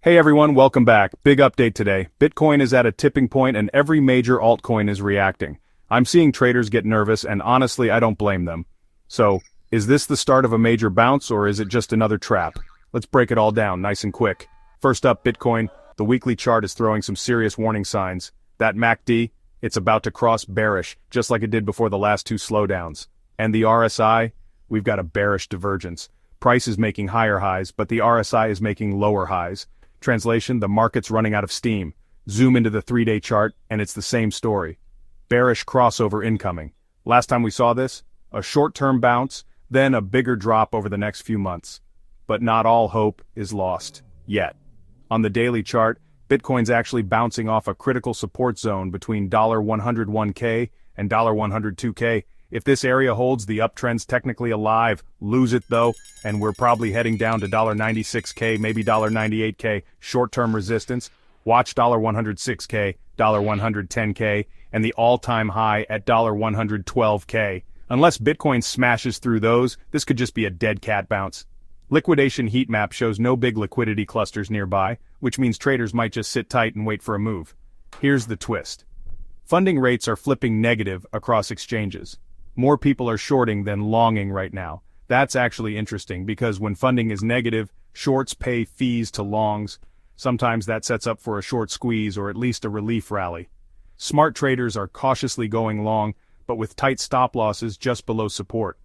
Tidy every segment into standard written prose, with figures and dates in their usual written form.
Hey everyone, welcome back. Big update today. Bitcoin is at a tipping point and every major altcoin is reacting. I'm seeing traders get nervous and honestly I don't blame them. So, is this the start of a major bounce or is it just another trap? Let's break it all down nice and quick. First up, Bitcoin. The weekly chart is throwing some serious warning signs. That MACD, it's about to cross bearish, just like it did before the last two slowdowns. And the RSI, we've got a bearish divergence. Price is making higher highs, but the RSI is making lower highs. Translation, the market's running out of steam. Zoom into the 3-day chart, and it's the same story. Bearish crossover incoming. Last time we saw this, a short-term bounce, then a bigger drop over the next few months. But not all hope is lost, yet. On the daily chart, Bitcoin's actually bouncing off a critical support zone between $101K and $102K. If this area holds, the uptrend's technically alive. Lose it though, and we're probably heading down to $96K, maybe $98K. Short-term resistance. Watch $106K, $110K, and the all-time high at $112K. Unless Bitcoin smashes through those, this could just be a dead cat bounce. Liquidation heat map shows no big liquidity clusters nearby, which means traders might just sit tight and wait for a move. Here's the twist. Funding rates are flipping negative across exchanges. More people are shorting than longing right now. That's actually interesting because when funding is negative, shorts pay fees to longs. Sometimes that sets up for a short squeeze or at least a relief rally. Smart traders are cautiously going long, but with tight stop losses just below support.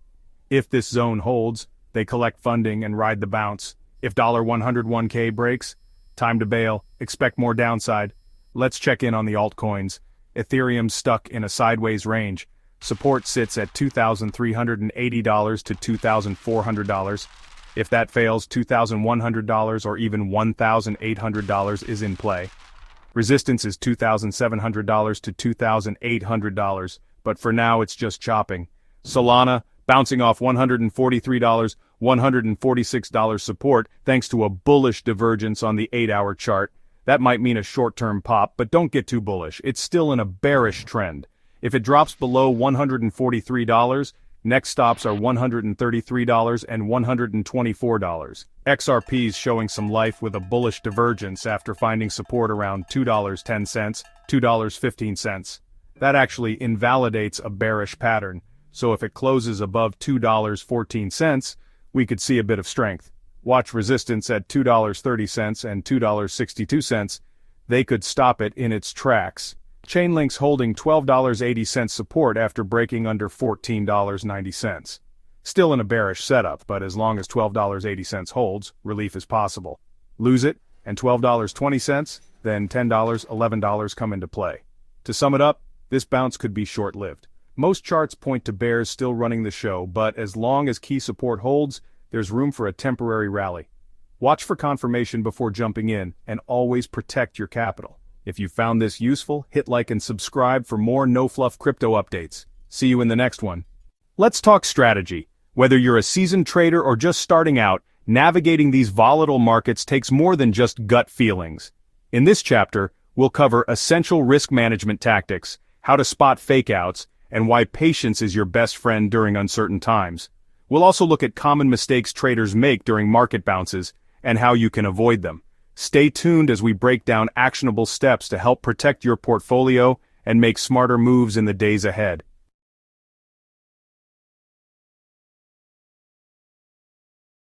If this zone holds, they collect funding and ride the bounce. If $101K breaks, time to bail, expect more downside. Let's check in on the altcoins. Ethereum stuck in a sideways range. Support sits at $2,380 to $2,400. If that fails, $2,100 or even $1,800 is in play. Resistance is $2,700 to $2,800, but for now it's just chopping. Solana, bouncing off $143, $146 support thanks to a bullish divergence on the 8-hour chart. That might mean a short-term pop, but don't get too bullish. It's still in a bearish trend. If it drops below $143, next stops are $133 and $124. XRP's showing some life with a bullish divergence after finding support around $2.10, $2.15. That actually invalidates a bearish pattern, so if it closes above $2.14, we could see a bit of strength. Watch resistance at $2.30 and $2.62. They could stop it in its tracks. Chainlink's holding $12.80 support after breaking under $14.90. Still in a bearish setup, but as long as $12.80 holds, relief is possible. Lose it, and $12.20, then $10, $11 come into play. To sum it up, this bounce could be short-lived. Most charts point to bears still running the show, but as long as key support holds, there's room for a temporary rally. Watch for confirmation before jumping in, and always protect your capital. If you found this useful, hit like and subscribe for more no-fluff crypto updates. See you in the next one. Let's talk strategy. Whether you're a seasoned trader or just starting out, navigating these volatile markets takes more than just gut feelings. In this chapter, we'll cover essential risk management tactics, how to spot fake-outs, and why patience is your best friend during uncertain times. We'll also look at common mistakes traders make during market bounces, and how you can avoid them. Stay tuned as we break down actionable steps to help protect your portfolio and make smarter moves in the days ahead.